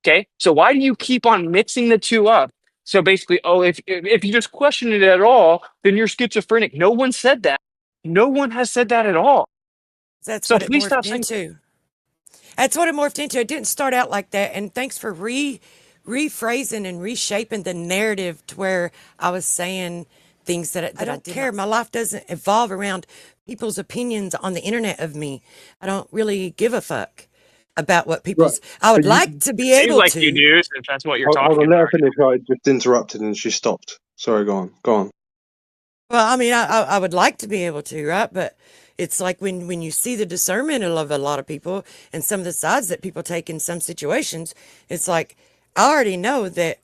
Okay, so why do you keep on mixing the two up? So basically, oh, if you just question it at all, then you're schizophrenic. No one said that. No one has said that at all. That's So what it please stop morphed saying. into. That's what it morphed into. It didn't start out like that. And thanks for rephrasing and reshaping the narrative to where I was saying things that I don't care. My life doesn't evolve around people's opinions on the internet of me. I don't really give a fuck about what Right. people's. I But would you, like to be Seems able like you to. do, if that's what you're hold talking on, let her about. finish. I just interrupted and she stopped. Sorry, go on. Go on. Well, I mean, I would like to be able to, right? But it's like when you see the discernment of a lot of people and some of the sides that people take in some situations, it's like I already know that,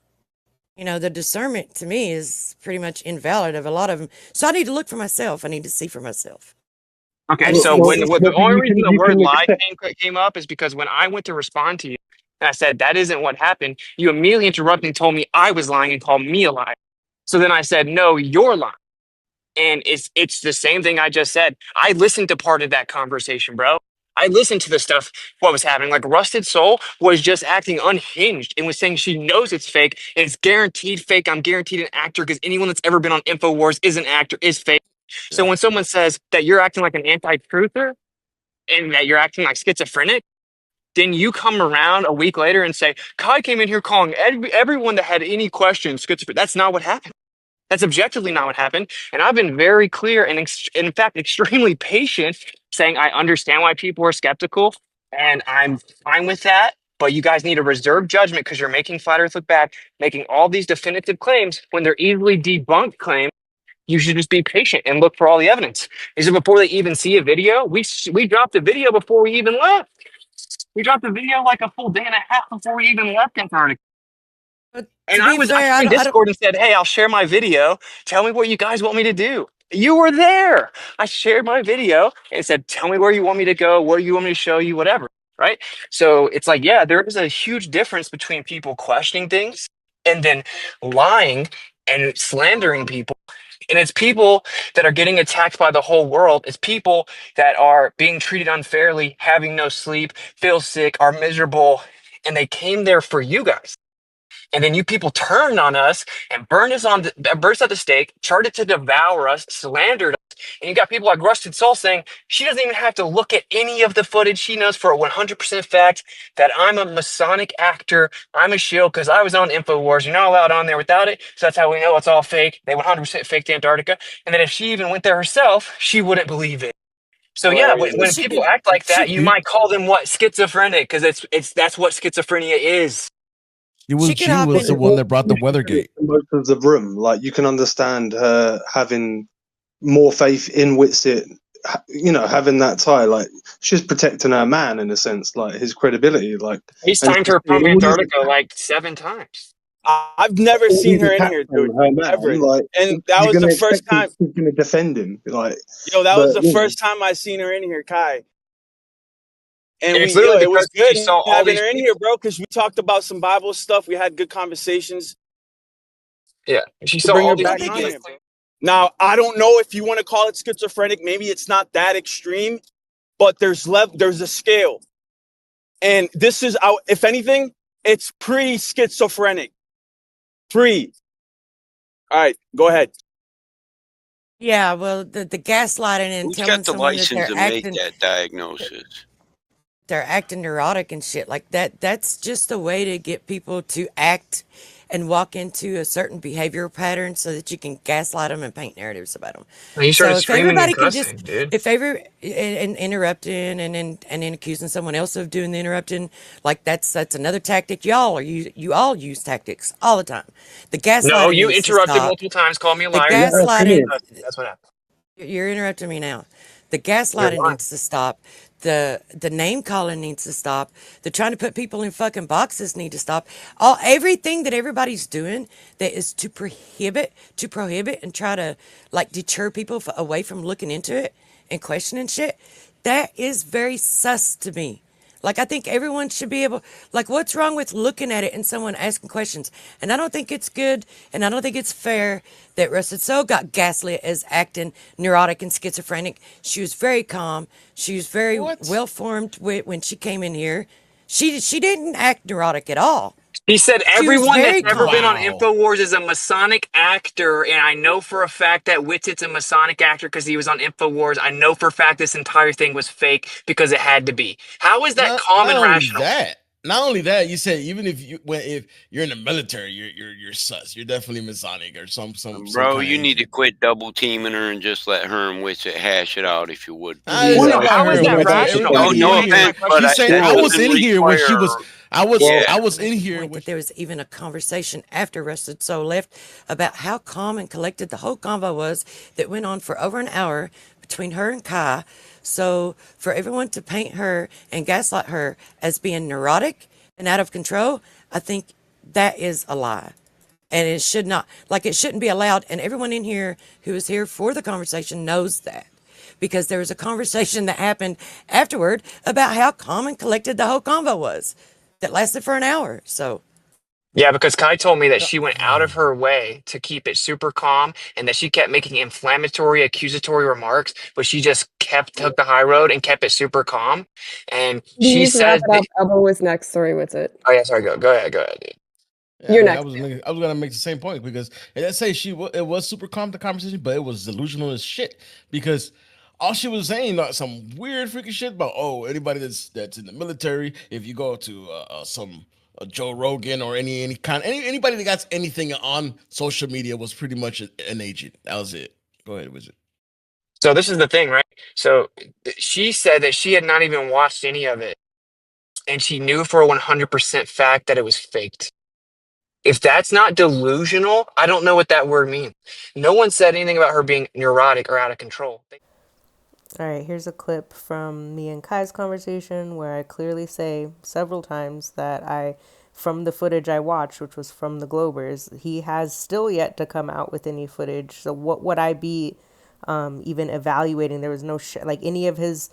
the discernment to me is pretty much invalid of a lot of them. So I need to look for myself. I need to see for myself. I Okay, just so need to Well, when see. what the but only you reason can the word lie accept. came up is because when I went to respond to you and I said that isn't what happened, you immediately interrupted and told me I was lying and called me a liar. So then I said, no, you're lying. And it's the same thing I just said. I listened to part of that conversation, bro. I listened to the stuff, what was happening. Like Rusted Soul was just acting unhinged and was saying she knows it's fake and it's guaranteed fake. I'm guaranteed an actor because anyone that's ever been on InfoWars is an actor, is fake. So Yeah. when someone says that you're acting like an anti-truther and that you're acting like schizophrenic, then you come around a week later and say, Kai came in here calling everyone that had any questions schizophrenic. That's not what happened. That's objectively not what happened. And I've been very clear and, in fact, extremely patient saying I understand why people are skeptical and I'm fine with that. But you guys need to reserve judgment because you're making Flat Earth look bad, making all these definitive claims when they're easily debunked claims. You should just be patient and look for all the evidence. Is it before they even see a video? We dropped a video before we even left. We dropped the video like a full day and a half before we even left Antarctica. But And to be I fair, joined I don't. Discord and said, "Hey, I'll share my video. Tell me what you guys want me to do." You were there. I shared my video and said, "Tell me where you want me to go, what you want me to show you, whatever." Right? So it's like, yeah, there is a huge difference between people questioning things and then lying and slandering people. And it's people that are getting attacked by the whole world. It's people that are being treated unfairly, having no sleep, feel sick, are miserable, and they came there for you guys. And then you people turned on us and burned us at the stake, charted to devour us, slandered us. And you got people like Rusted Soul saying she doesn't even have to look at any of the footage. She knows for a 100% fact that I'm a Masonic actor. I'm a shield because I was on InfoWars. You're not allowed on there without it. So that's how we know it's all fake. They 100% faked Antarctica. And that if she even went there herself, she wouldn't believe it. So yeah, Hilarious. Well, when she people could. act like that, She you might call them what, schizophrenic, because it's that's what schizophrenia is. It she was could Jew hop was the in. one that brought the Weathergate. Most of the room, like you can understand her having more faith in witsit, having that tie, like she's protecting her man in a sense, like his credibility, like, He's and timed she's her doing from all these Antarctica like 7 times. I've never all seen these her in attacks here, on dude. her man, Ever. like And that you're was the gonna first expect time. she's gonna defend him, like, Yo, that was but the first time I seen her in here, Kai. And And it's literally it was because she good saw all having these her in here, people. bro, because we talked about some Bible stuff. We had good conversations. Yeah, she To saw bring all her these I back think on people. it's. here, bro. Now, I don't know if you want to call it schizophrenic. Maybe it's not that extreme, but there's a scale. And this is, if anything, it's pre-schizophrenic. Pre. All right, go ahead. Yeah, well, the gaslighting and Who's telling got the someone that license to make that diagnosis? they're acting neurotic and shit like that. That's just a way to get people to act and walk into a certain behavioral pattern so that you can gaslight them and paint narratives about them. And he started So if screaming and everybody can just, cussing, dude. if every and interrupting and then accusing someone else of doing the interrupting, like that's another tactic. You all use tactics all the time. The No, gaslighting you needs to interrupted stop. multiple times, called me a The liar, let and her gaslighting. finish. that's what happened. You're interrupting me now. The You're gaslighting lying. needs to stop. The name calling needs to stop. The trying to put people in fucking boxes need to stop. Everything that everybody's doing that is to prohibit and try to like deter people away from looking into it and questioning shit. That is very sus to me. Like, I think everyone should be able, like, what's wrong with looking at it and someone asking questions? And I don't think it's good and I don't think it's fair that Rusted Soul got gaslit as acting neurotic and schizophrenic. She was very calm. She was very What? well formed when she came in here. She didn't act neurotic at all. He said She was everyone that's very ever been on calm. Wow. InfoWars is a Masonic actor, and I know for a fact that Witsit's a Masonic actor because he was on InfoWars. I know for a fact this entire thing was fake because it had to be. How is that calm Not and only rational? that, not only that, you said even if you're in the military, you're sus. You're definitely Masonic or some Bro, kind of you need to agent. quit double teaming her and just let her and Witsit hash it out if you would, It's Well, please. no, Yeah, not about how her is and that Witsit. rational? No, Everybody You no in answer here. my offense, but question. She's saying that I was doesn't in here when she require. was. Yeah, I was in Make the here point when that there was even a conversation after Rusted Soul left about how calm and collected the whole convo was that went on for over an hour between her and Kai. So for everyone to paint her and gaslight her as being neurotic and out of control, I think that is a lie. And it should not, like, it shouldn't be allowed. And everyone in here who is here for the conversation knows that because there was a conversation that happened afterward about how calm and collected the whole convo was that lasted for an hour. So, Yeah, because Kai told me that she went out of her way to keep it super calm and that she kept making inflammatory, accusatory remarks, but she just took the high road and kept it super calm. And she Please wrap says, it up. Elbow was next. Sorry, what's it? oh yeah, sorry, go ahead, dude. Yeah, You're next. I was gonna make the same point because let's say it was super calm the conversation, but it was delusional as shit because all she was saying some weird freaking shit about anybody that's in the military, if you go to some Joe Rogan or anybody that got anything on social media was pretty much an agent. That was it. Go ahead, Wizard. So this is the thing, right? So she said that she had not even watched any of it, and she knew for a 100% fact that it was faked. If that's not delusional, I don't know what that word means. No one said anything about her being neurotic or out of control. All right, here's a clip from me and Kai's conversation where I clearly say several times that from the footage I watched, which was from the Globers, he has still yet to come out with any footage. So what would I be even evaluating? There was no like any of his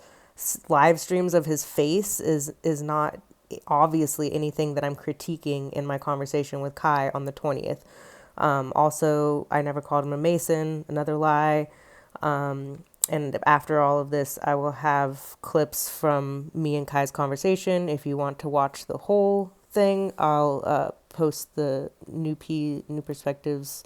live streams of his face is not obviously anything that I'm critiquing in my conversation with Kai on the 20th. Also, I never called him a Mason, another lie. And after all of this, I will have clips from me and Kai's conversation. If you want to watch the whole thing, I'll post the New Perspectives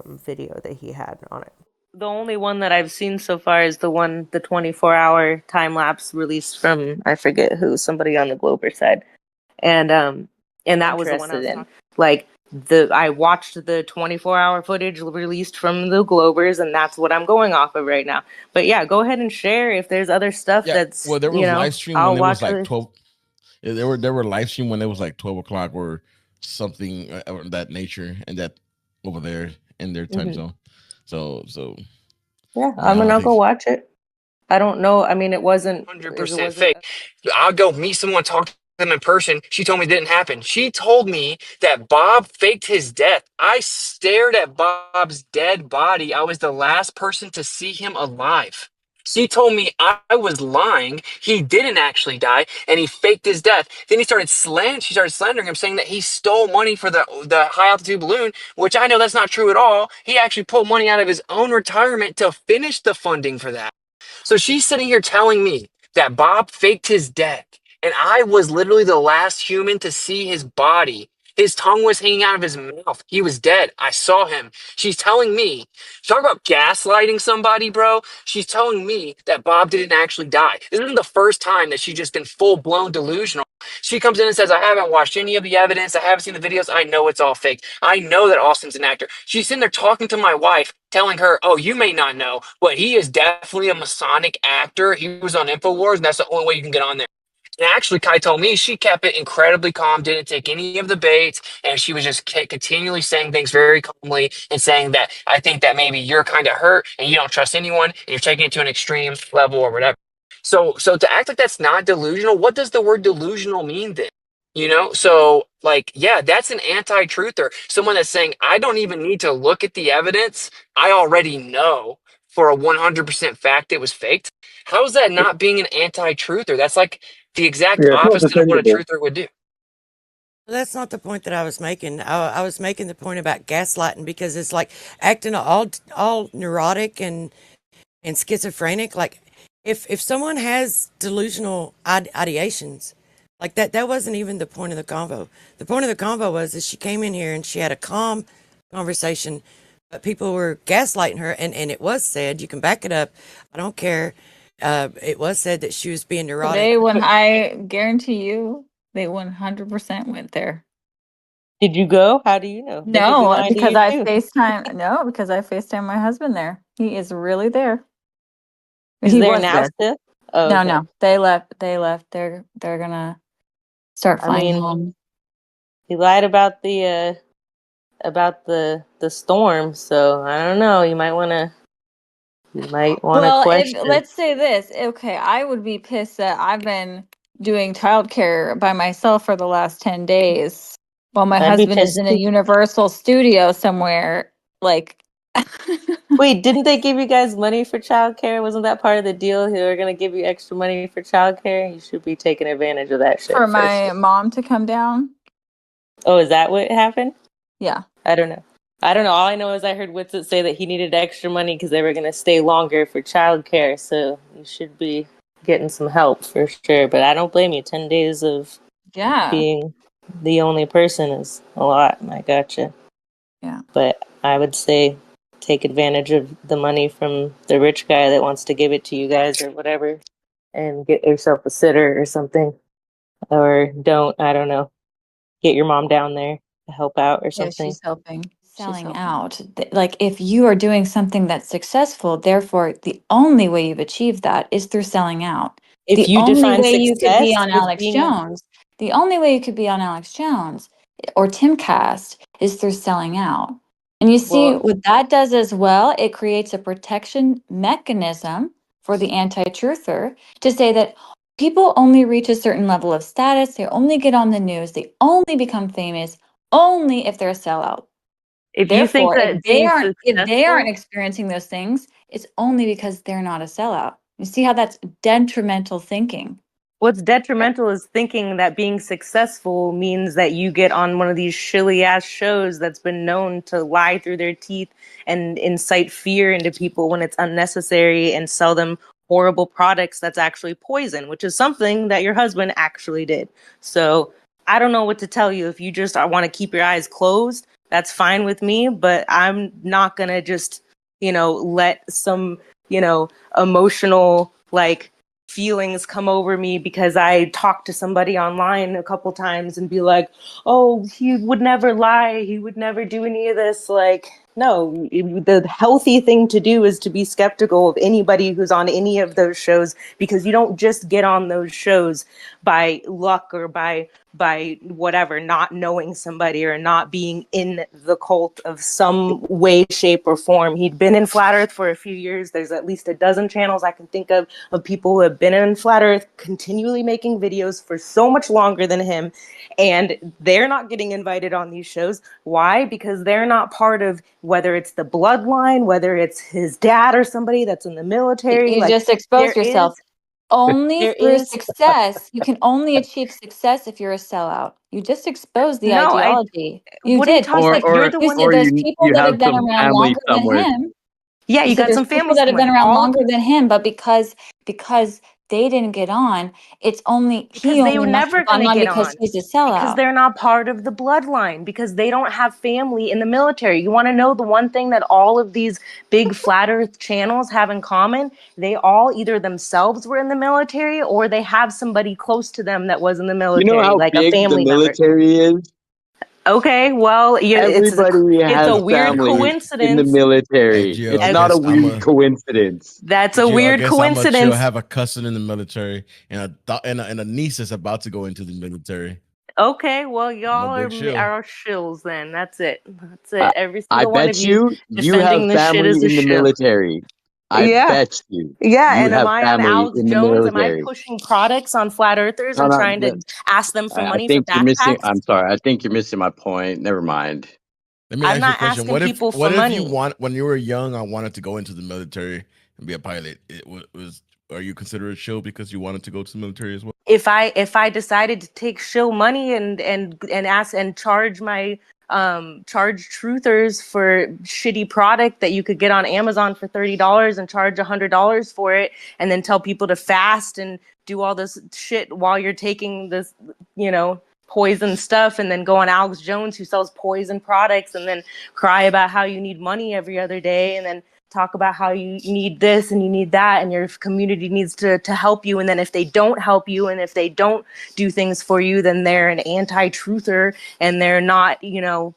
video that he had on it. The only one that I've seen so far is the 24-hour time lapse released from I forget who, somebody on the Glober side, and that was the one I was talking. Like I watched the 24-hour footage released from the Globers, and that's what I'm going off of right now. But yeah, go ahead and share if there's other stuff Yeah, that's well, there was live stream when I'll it was watch like it. 12. Yeah, there were live stream when it was like 12 o'clock or something of that nature, and that over there in their time zone. So Yeah, I mean, I don't I'll think. go watch it. I don't know. I mean, it wasn't. It 100% wasn't. fake. I'll go meet someone, talk to them in person. She told me it didn't happen. She told me that Bob faked his death. I stared at Bob's dead body. I was the last person to see him alive. She told me I was lying. He didn't actually die, and he faked his death. Then she started slandering him, saying that he stole money for the high altitude balloon, which I know that's not true at all. He actually pulled money out of his own retirement to finish the funding for that. So she's sitting here telling me that Bob faked his death, and I was literally the last human to see his body. His tongue was hanging out of his mouth. He was dead. I saw him. She's telling me, talk about gaslighting somebody, bro. She's telling me that Bob didn't actually die. This isn't the first time that she's just been full blown delusional. She comes in and says, I haven't watched any of the evidence. I haven't seen the videos. I know it's all fake. I know that Austin's an actor. She's sitting there talking to my wife, telling her, oh, you may not know, but he is definitely a Masonic actor. He was on InfoWars, and that's the only way you can get on there. And actually, Kai told me she kept it incredibly calm, didn't take any of the bait, and she was just continually saying things very calmly and saying that I think that maybe you're kind of hurt and you don't trust anyone and you're taking it to an extreme level or whatever. So to act like that's not delusional, what does the word delusional mean then? So like, yeah, that's an anti-truther. Someone that's saying, I don't even need to look at the evidence. I already know for a 100% fact it was faked. How is that not being an anti-truther? That's like the exact Yeah, it's not opposite of what a defendable. truther would do. that's not the point that I was making. I was making the point about gaslighting because it's like acting all neurotic and schizophrenic. Like if someone has delusional ideations, Like that wasn't even the point of the convo. The point of the convo was that she came in here and she had a calm conversation, but people were gaslighting her, and it was said, you can back it up. I don't care. It was said that she was being neurotic. I guarantee you, they 100% went there. Did you go? How do you know? They could be No, lying to because you I too. FaceTime. No, because I FaceTime my husband there. He is really there. He's He there was now there. still? Oh, No, okay. no, they left. They left. They're gonna start I flying mean, home. he lied about the storm, so I don't know. You might wanna Well, if question. let's say this, okay, I would be pissed that I've been doing childcare by myself for the last 10 days while my I'd be husband is pissed in a too. Universal studio somewhere. Like, Wait, didn't they give you guys money for childcare? Wasn't that part of the deal? They were gonna give you extra money for childcare. You should be taking advantage of that for shit for my sure. mom to come down. Oh, is that what happened? Yeah. I don't know. I don't know. All I know is I heard Witsit say that he needed extra money because they were gonna stay longer for childcare. So you should be getting some help for sure. But I don't blame you. 10 days of Yeah. being the only person is a lot. I gotcha. Yeah. But I would say take advantage of the money from the rich guy that wants to give it to you guys or whatever, and get yourself a sitter or something. Or don't. I don't know. Get your mom down there to help out or Yeah, something. she's helping. Selling out. Like, if you are doing something that's successful, therefore, the only way you've achieved that is through selling out. If The you only define way you could be success on as Alex being Jones, the only way you could be on Alex Jones or Timcast is through selling out. And you see well, what that does as well, it creates a protection mechanism for the anti-truther to say that people only reach a certain level of status, they only get on the news, they only become famous only if they're a sellout. if you think Therefore, that being if they aren't successful, experiencing those things, it's only because they're not a sellout. You see how that's detrimental thinking. what's detrimental is thinking that being successful means that you get on one of these shilly ass shows that's been known to lie through their teeth and incite fear into people when it's unnecessary and sell them horrible products that's actually poison, which is something that your husband actually did. So I don't know what to tell you. If you just want to keep your eyes closed, that's fine with me, but I'm not going to just, let some, emotional, like, feelings come over me because I talked to somebody online a couple times and be like, oh, he would never lie. He would never do any of this. Like, no, the healthy thing to do is to be skeptical of anybody who's on any of those shows, because you don't just get on those shows by luck or by whatever, not knowing somebody or not being in the cult of some way, shape, or form. He'd been in Flat Earth for a few years. There's at least a dozen channels I can think of people who have been in Flat Earth continually making videos for so much longer than him, and they're not getting invited on these shows. Why? Because they're not part of, whether it's the bloodline, whether it's his dad or somebody that's in the military. You Like, just expose there yourself. is Only there through is success. You can only achieve success if you're a sellout. You just exposed the no I ideology. You what are you did. talking like? You're the You one said that, there's people you that have have been some around family longer than somewhere. him. yeah, You you said got there's some people family that have been somewhere. around All longer than him, but because they didn't get on, he because they were only must never have going gone to on get because on, he's a because sellout. they're not part of the bloodline, because they don't have family in the military. You want to know the one thing that all of these big flat earth channels have in common? They all either themselves were in the military or they have somebody close to them that was in the You know military, how like a big the family member. military is? Okay, well, Everybody it's a has weird family in the coincidence. Hey, military. Gio, It's I As not a guess I'm weird a coincidence. That's a Gio. I weird guess I'm a chill. coincidence. Have a cousin in the military, and a niece is about to go into the military. Okay, well, I'm a y'all big chill. are shills then. That's it. That's I, it. Every I single one of bet you you have defending this shit family as a in the shill. military. I Yeah. bet Yeah, you and am have I on family Alex in the Jones? Am I military. pushing products on flat earthers No, and no, trying to ask them for I money for think you're missing. backpacks? I'm sorry. I think you're missing my point. Never mind. Let me I'm ask you a not question. asking people for What if you money. want when you were young? I wanted to go into the military and be a pilot. Was are you considered a chill because you wanted to go to the military as well? If I decided to take shill money and ask and charge my charge truthers for shitty product that you could get on Amazon for $30 and charge $100 for it, and then tell people to fast and do all this shit while you're taking this, poison stuff, and then go on Alex Jones, who sells poison products, and then cry about how you need money every other day, and then talk about how you need this and you need that, and your community needs to help you. And then if they don't help you, and if they don't do things for you, then they're an anti-truther, and they're not,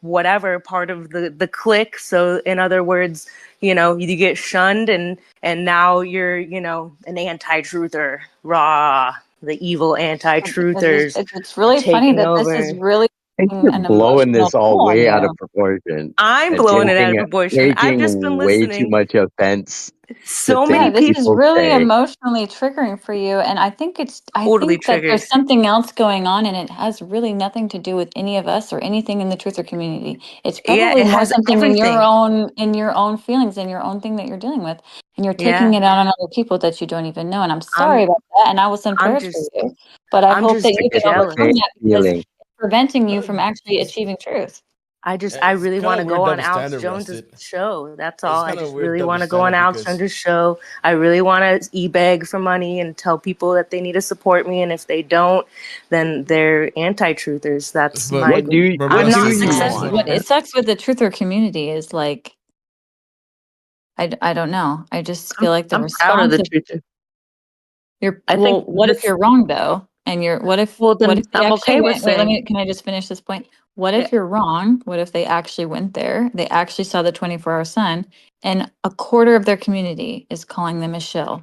whatever, part of the clique. So in other words, you get shunned, and now you're, an anti-truther. Rah, the evil anti-truthers It's really funny taking that this is over. really I think an you're blowing emotional this all toll on way out of you. proportion I'm and blowing it out of proportion. I've just been taking way too listening. much offense to So Yeah, many things this is people people really say. emotionally triggering for you. And I totally think that triggered. there's something else going on, and it has really nothing to do with any of us or anything in the truther community. It's Yeah, probably it more has something everything. in your own feelings and your own thing that you're dealing with. And you're taking Yeah, it out on other people that you don't even know. And I'm sorry I'm about that. And I was I'm unfair for just you. But I I'm hope that just I you can get the jealous. overcome same that, because feeling. it's preventing you from actually achieving truth. I It's really kind want to of go weird on double Alex standard, Jones's Rusted. show. That's It's all. I kind of just weird really double want to go on standard Alex because Jones's show. I really want to e-beg for money and tell people that they need to support me, and if they don't, then they're anti-truthers. That's but my. but I'm What do not Rusted, you I Yeah, just successful. want want? what to it sucks with the truther community is like, I don't know. I just feel like the I'm proud of response the of truth. I think well, what if this. you're wrong though? And Well, what then if they I'm actually okay with went, wait, saying. can I just finish this point? What Yeah, if you're wrong? What if they actually went there? They actually saw the 24-hour sun, and a quarter of their community is calling them a shill.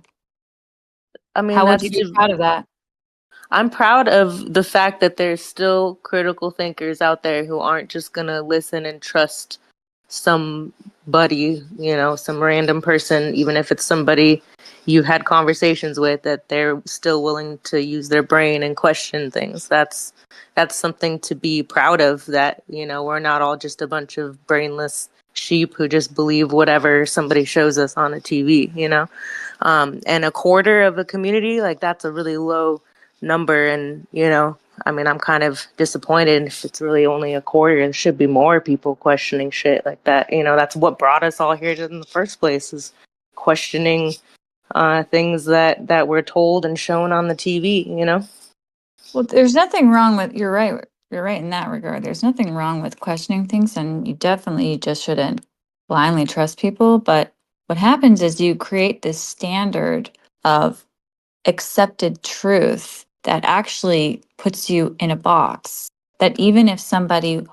I mean How would you that's be proud of that? I'm proud of the fact that there's still critical thinkers out there who aren't just gonna listen and trust somebody, some random person, even if it's somebody you've had conversations with, that they're still willing to use their brain and question things. That's something to be proud of, that, we're not all just a bunch of brainless sheep who just believe whatever somebody shows us on a TV. And a quarter of a community, like, that's a really low number. And, I mean, I'm kind of disappointed if it's really only a quarter. There should be more people questioning shit like that. That's what brought us all here in the first place, is questioning things that we're told and shown on the TV. Well, there's nothing wrong with, you're right. You're right in that regard. There's nothing wrong with questioning things, and you definitely just shouldn't blindly trust people. But what happens is you create this standard of accepted truth that actually puts you in a box, that even if somebody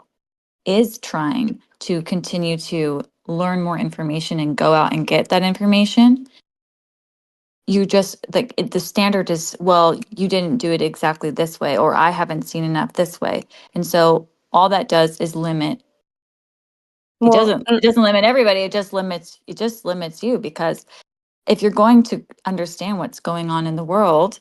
is trying to continue to learn more information and go out and get that information, you just like the standard is, well, you didn't do it exactly this way, or I haven't seen enough this way. And so all that does is limit. Well, It doesn't limit everybody, it just limits you, because if you're going to understand what's going on in the world,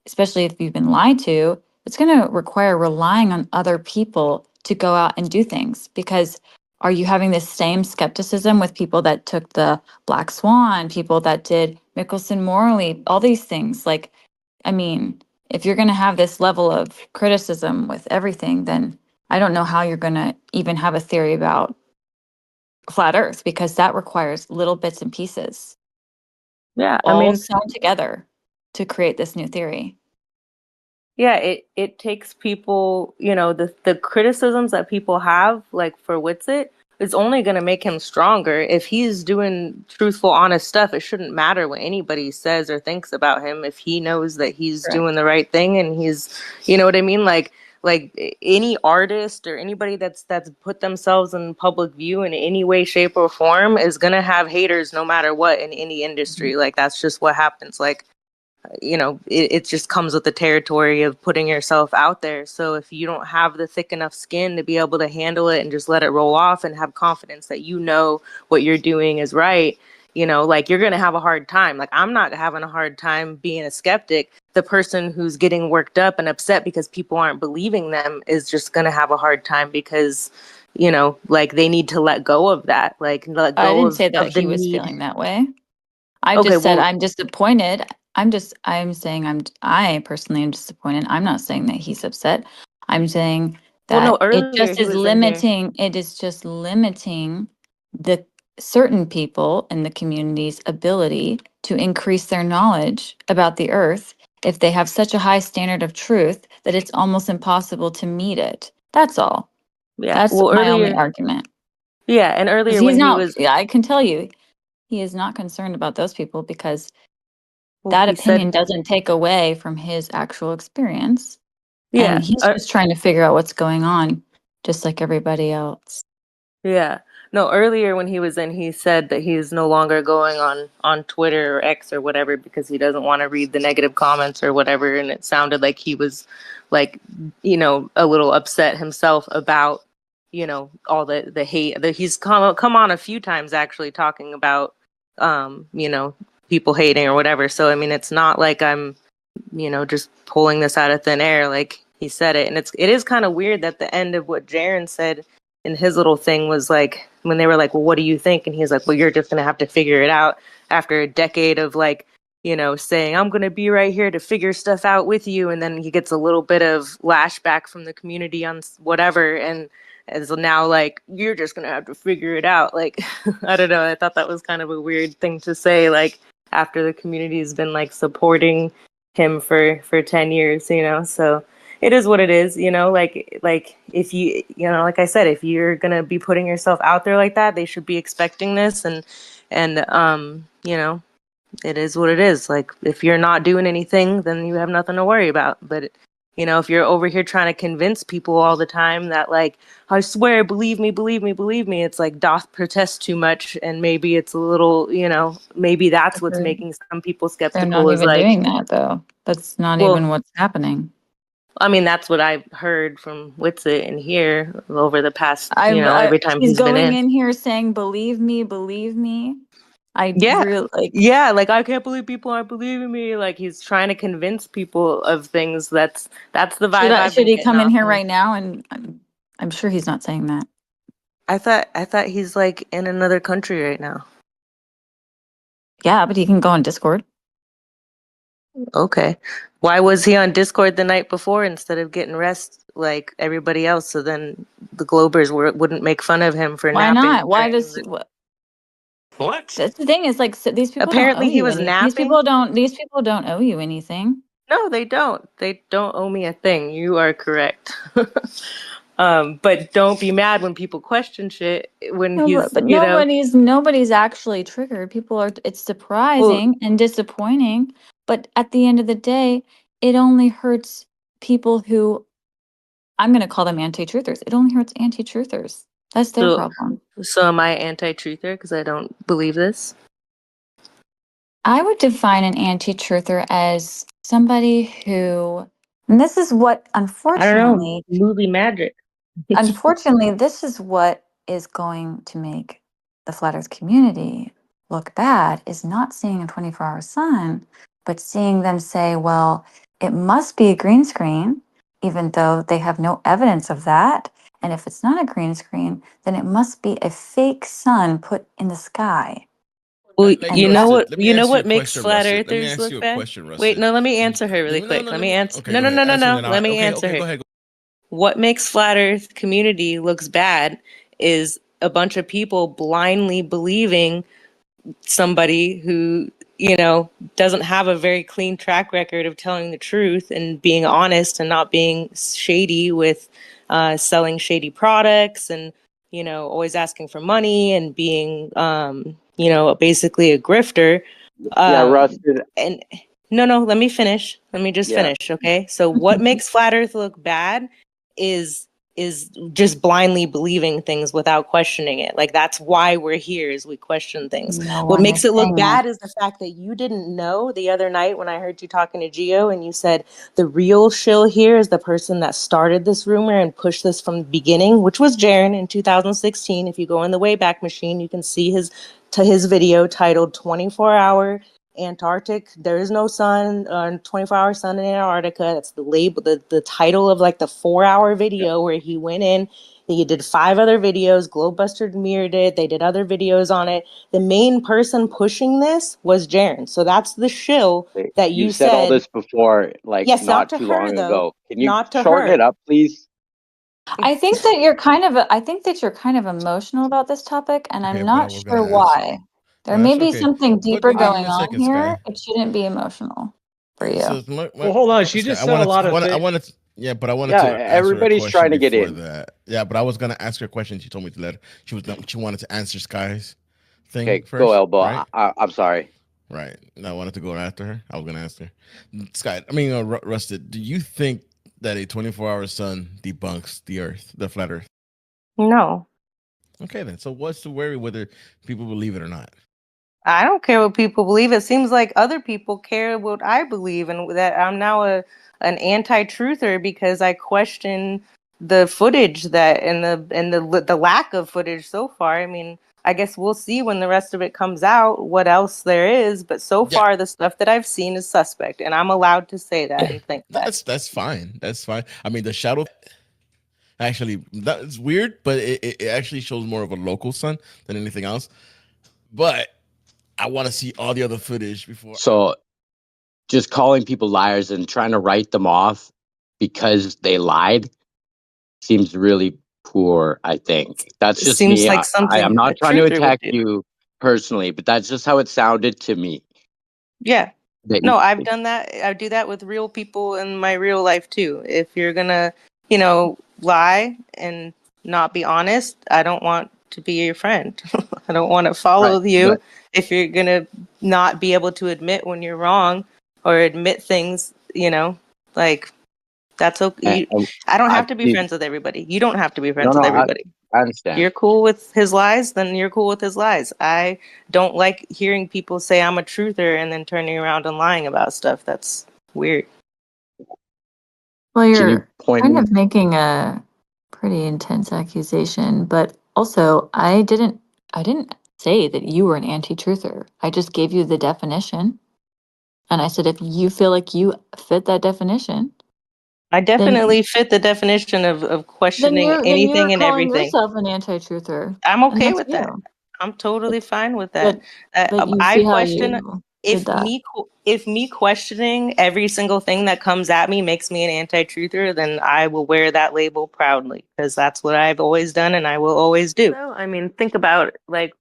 especially if you've been lied to, it's going to require relying on other people to go out and do things. Because are you having the same skepticism with people that took the Black Swan, people that did Mickelson Morley, all these things? Like, I mean, if you're going to have this level of criticism with everything, then I don't know how you're going to even have a theory about flat Earth, because that requires little bits and pieces yeah, I all mean, sewn together to create this new theory. yeah, it takes people, the criticisms that people have, like for Witsit, is only going to make him stronger. If he's doing truthful, honest stuff, it shouldn't matter what anybody says or thinks about him, if he knows that he's Correct. doing the right thing, and he's, you know what I mean? Like any artist or anybody that's put themselves in public view in any way, shape, or form is going to have haters no matter what, in any industry. Like, that's just what happens. Like, it just comes with the territory of putting yourself out there. So if you don't have the thick enough skin to be able to handle it and just let it roll off and have confidence that what you're doing is right, like, you're going to have a hard time. Like, I'm not having a hard time being a skeptic. The person who's getting worked up and upset because people aren't believing them is just going to have a hard time, because, like, they need to let go of that, like, let I go didn't say that of the he was need. feeling that way. I Okay, just said well, I'm disappointed. I'm saying I personally am disappointed. I'm not saying that he's upset. I'm saying no, that earlier he was in here. it is just limiting the certain people in the community's ability to increase their knowledge about the earth if they have such a high standard of truth that it's almost impossible to meet it. That's all. Yeah. That's Well, my only earlier, argument. yeah, and Because earlier he's when he not, was, yeah, I can tell you, he is not concerned about those people because well, that he said, opinion doesn't take away from his actual experience. And yeah, he's just trying to figure out what's going on, just like everybody else. yeah. No, earlier when he was in, he said that he's no longer going on Twitter or X or whatever because he doesn't want to read the negative comments or whatever. And it sounded like he was like, a little upset himself about, all the hate that he's come on a few times actually talking about, people hating or whatever. So, I mean, it's not like I'm, just pulling this out of thin air. Like he said it. And it is kind of weird that the end of what Jaren said in his little thing was like, when they were like, well, what do you think? And he's like, well, you're just going to have to figure it out after a decade of like, saying, I'm going to be right here to figure stuff out with you. And then he gets a little bit of lashback from the community on whatever. And as now, like, you're just going to have to figure it out. Like, I don't know. I thought that was kind of a weird thing to say, like, after the community has been like supporting him for 10 years, so it is what it is, like if like I said, if you're gonna be putting yourself out there like that, they should be expecting this, and it is what it is. Like if you're not doing anything, then you have nothing to worry about. But if you're over here trying to convince people all the time that like, I swear, believe me, believe me, believe me, it's like doth protest too much, and maybe it's a little, maybe that's what's making some people They're skeptical, not is even like, doing that, though. That's not even well, what's happening. I mean, that's what I've heard from Witsit and here over the past, every time He's he's been going in. in here saying, believe me, believe me. I Yeah. really like. Yeah, like I can't believe people aren't believing me. Like he's trying to convince people of things. That's the vibe I've Should been he getting come in off here him. right now? And I'm sure he's not saying that. I thought he's like in another country right now. Yeah, but he can go on Discord. Okay. Why was he on Discord the night before instead of getting rest like everybody else? So then the Globers wouldn't make fun of him for Why napping. not? Why does What? that's the thing is like these people don't owe Apparently he you was any. napping. These people don't owe you anything. No, they don't. They don't owe me a thing. You are correct. But don't be mad when people question shit when No, he's, but nobody's actually triggered. People are. It's well, surprising and disappointing, but at the end of the day, it only hurts people who I'm going to call them anti-truthers. It only hurts anti-truthers. That's their so, problem. so am I anti-truther because I don't believe this? I would define an anti-truther as somebody who, and this is what, I don't know. Movie magic. unfortunately, this is what is going to make the flat earth community look bad, is not seeing a 24-hour sun, but seeing them say, well, it must be a green screen, even though they have no evidence of that. And if it's not a green screen, then it must be a fake sun put in the sky. Well, Like you know Rusted, what? let me You know ask you a what makes question, flat Rusted. Let me earthers ask look you a bad? question, Wait, Rusted. no. Let me answer her really No, quick. no, Let let me me. answer. Okay, No, go no, ahead. no, no, Answer, and no. then Let I. me Okay, answer okay, her. go ahead. What makes flat earth community looks bad is a bunch of people blindly believing somebody who, doesn't have a very clean track record of telling the truth and being honest and not being shady with selling shady products and, always asking for money and being, basically a grifter. Yeah, Um, Rusted. and no, let me finish. Let me just Yeah. finish. Okay. So what makes flat earth look bad is just blindly believing things without questioning it. Like that's why we're here, is we question things. No What one makes is it look saying that. bad is the fact that you didn't know the other night when I heard you talking to Gio and you said the real shill here is the person that started this rumor and pushed this from the beginning, which was Jaren in 2016. If you go in the Wayback Machine, you can see his video titled 24-hour Antarctic. There is no sun, 24-hour sun in Antarctica. That's the label, the title of like the 4-hour video where he went in. He did 5 other videos. Globebuster mirrored it. They did other videos on it. The main person pushing this was Jaren. So that's the shill that You you said all said. this before, like Yes, not not to too her long though. ago. Can you Not to shorten it her. up, please? I think that you're kind of emotional about this topic, and Okay, I'm but I not was gonna sure ask. why. There No, may that's be okay. something Go deeper give me going a on second, here. Sky. It shouldn't be emotional. for you. So Well, hold on. She Sky, just said a lot of I things. wanted, yeah, but I wanted Yeah, to ask her a everybody's question trying to get before in. that. Yeah, but I was gonna ask her a question. She told me to let her. She wanted to answer Sky's thing Okay, go, first, Elbow. right? I'm sorry. Right. And I wanted to go after her. I was gonna ask her. Sky, Rusted. Do you think that a 24-hour sun debunks the Earth, the flat Earth? No. Okay, then. So what's the worry whether people believe it or not? I don't care what people believe. It seems like other people care what I believe, and that I'm now an anti-truther because I question the footage that and the lack of footage so far. I mean, I guess we'll see when the rest of it comes out what else there is, but so Yeah. far the stuff that I've seen is suspect, and I'm allowed to say that Yeah. and think that. That's fine. That's fine. I mean, the shadow actually that's weird, but it actually shows more of a local sun than anything else. But I want to see all the other footage before. So just calling people liars and trying to write them off because they lied seems really poor, I think. That's It just seems me. like I'm something a not trying to truther would attack do. you personally, but that's just how it sounded to me. Yeah. That No, I've done that. I do that with real people in my real life too. If you're gonna, lie and not be honest, I don't want to be your friend. I don't want to right, follow you but if you're gonna not be able to admit when you're wrong or admit things, like that's and, okay. and I don't I've have to be seen, friends with everybody. You don't have to be no, friends no, with everybody. I understand. You're cool with his lies, then you're cool with his lies. I don't like hearing people say I'm a truther and then turning around and lying about stuff. That's weird. Well, Can you you're point kind me? of making a pretty intense accusation, but also I didn't say that you were an anti-truther. I just gave you the definition. And I said if you feel like you fit that definition, I then definitely fit the definition of then questioning you're anything and calling everything. yourself an anti-truther. I'm And okay that's with that. you. I'm But totally fine with that. but but you I see how question you did if that. me questioning every single thing that comes at me makes me an anti-truther, then I will wear that label proudly because that's what I've always done and I will always do. So, I mean, think about like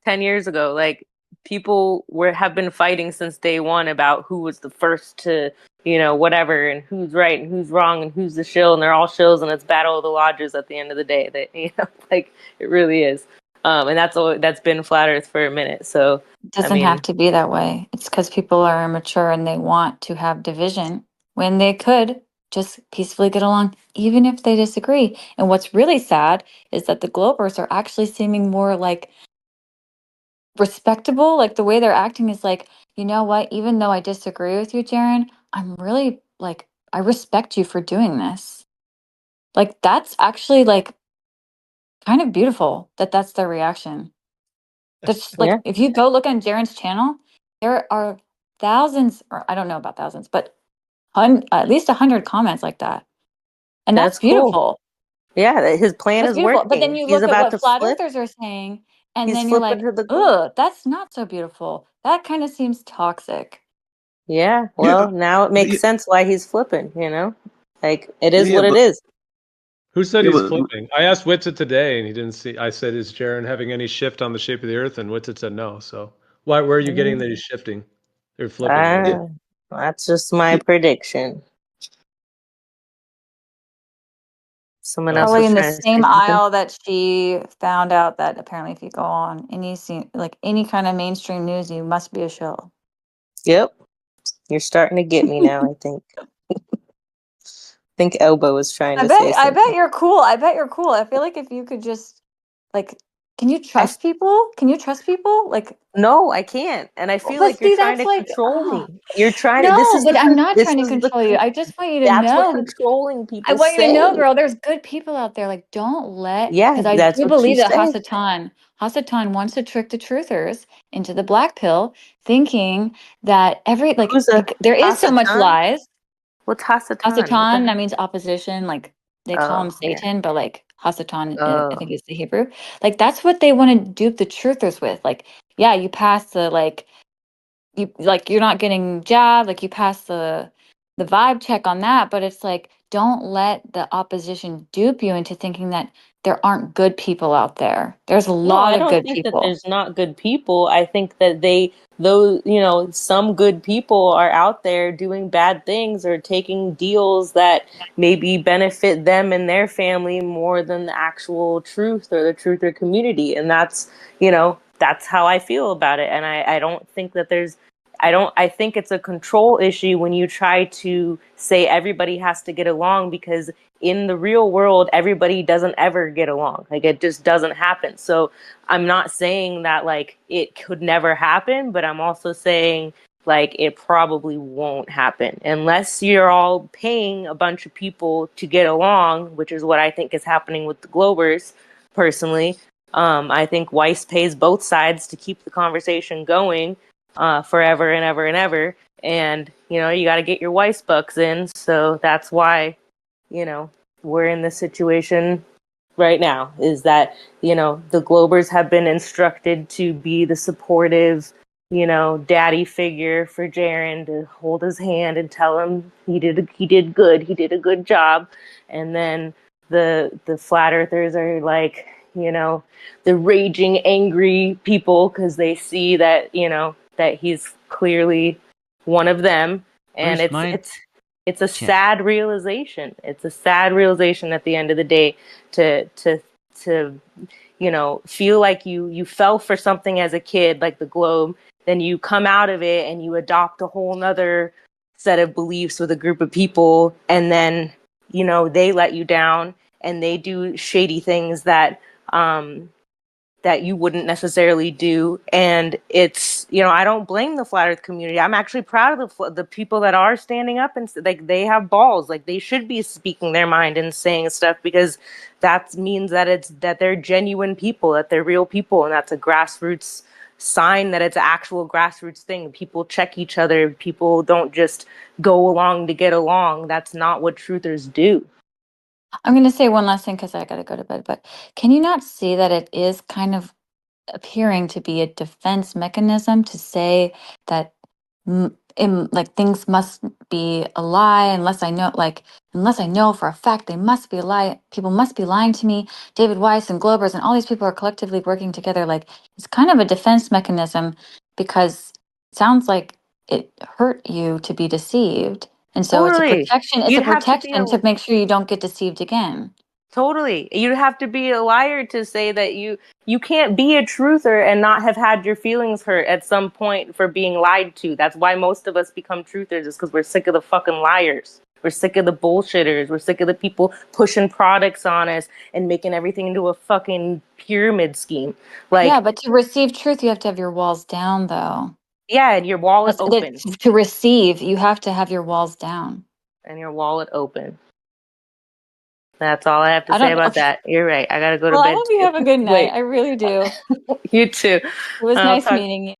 10 years ago, like people have been fighting since day one about who was the first to, whatever, and who's right and who's wrong and who's the shill, and they're all shills, and it's battle of the lodges at the end of the day. That like it really is. And that's been flat earth for a minute. So It I doesn't have mean, to be that way. It's because people are immature and they want to have division when they could just peacefully get along, even if they disagree. And what's really sad is that the Globers are actually seeming more like respectable. Like the way they're acting is like, you know what? Even though I disagree with you, Jaren, I'm really like, I respect you for doing this. Like that's actually like kind of beautiful that that's their reaction. That's like yeah, if you go look on Jaren's channel, there are thousands, or I don't know about thousands, but at least 100 comments like that, and that's that's cool. beautiful. Yeah, his plan That's is beautiful. But then working. you He's look at about what to flat flip. earthers are saying, and He's then you're flipping like, to the globe. ugh, that's not so beautiful. That kind of seems toxic. Yeah, Yeah, well, now it makes yeah, sense why he's flipping. Like it is yeah, what it but is. Who said yeah, he's but flipping? I asked Witsit today, and he didn't see. I said, "Is Jaren having any shift on the shape of the Earth?" And Witsit said no. So, where are you getting that he's shifting? They're flipping. What? yeah, Ah, that's just my prediction. Someone Oh, else okay. Probably was in the trying to say same something. aisle that she found out that apparently if you go on any scene, like any kind of mainstream news, you must be a shill. Yep, you're starting to get me now. I think. think Elbow was trying to say I bet something. you're cool. I bet you're cool. I feel like if you could just like can you I trust people? Can you trust people? Like No, I can't, and I feel but like you're see trying that's to like control me. You're trying to. no, but I'm not trying to control you. I just want you to That's what know controlling I people want you to know, say. girl, there's good people out there. Like, don't let, Yeah, because I that's do what you believe that say. Hasatan wants to trick the truthers into the black pill, thinking that Who's a there is so much Hasatan? lies. What's Hasatan? What the Hasatan, heck? that means opposition. Like, they call him Oh, yeah. Satan, but like Hasatan, I Oh, think is the Hebrew. Like, that's what they want to dupe the truthers with. Like, yeah, you pass the you're not getting jabbed, like you pass the vibe check on that, but it's like don't let the opposition dupe you into thinking that there aren't good people out there. There's a No, lot I of don't good think that people. there's not good people. I think that those, some good people are out there doing bad things or taking deals that maybe benefit them and their family more than the actual truth or the truther community. And that's how I feel about it. And I don't think that I think it's a control issue when you try to say everybody has to get along, because in the real world, everybody doesn't ever get along. Like, it just doesn't happen. So I'm not saying that like it could never happen, but I'm also saying like it probably won't happen unless you're all paying a bunch of people to get along, which is what I think is happening with the Globers personally. I think Weiss pays both sides to keep the conversation going forever and ever and ever. And, you got to get your Weiss bucks in. So that's why, we're in this situation right now, is that, the Globers have been instructed to be the supportive, daddy figure for Jaren, to hold his hand and tell him he did good, he did a good job. And then the flat earthers are like, the raging angry people, because they see that, that he's clearly one of them. And Bruce, my it's a yeah. sad realization. It's a sad realization at the end of the day to feel like you fell for something as a kid, like the globe, then you come out of it and you adopt a whole nother set of beliefs with a group of people, and then they let you down and they do shady things that that you wouldn't necessarily do. And it's, I don't blame the flat earth community. I'm actually proud of the people that are standing up, and like, they have balls. Like, they should be speaking their mind and saying stuff, because that means that they're genuine people, that they're real people. And that's a grassroots sign that it's an actual grassroots thing. People check each other. People don't just go along to get along. That's not what truthers do. I'm going to say one last thing because I got to go to bed, but can you not see that it is kind of appearing to be a defense mechanism to say that like things must be a lie unless I know for a fact they must be a lie, people must be lying to me. David Weiss and Globers and all these people are collectively working together. Like, it's kind of a defense mechanism, because it sounds like it hurt you to be deceived, and so it's a Totally. protection. It's a You'd have to be protection to make sure you don't get deceived again. Totally. You'd have to be a liar to say that you can't be a truther and not have had your feelings hurt at some point for being lied to. That's why most of us become truthers, is because we're sick of the fucking liars. We're sick of the bullshitters. We're sick of the people pushing products on us and making everything into a fucking pyramid scheme. Yeah, Like, but to receive truth, you have to have your walls down, though. yeah, and your wallet That open. to receive, you have to have your walls down. And your wallet open. That's all I have to I say don't know. about that. You're right. I gotta go to Well, I bed hope you too. have a good night. Wait, I really do. you too. It was I'll nice talk meeting you.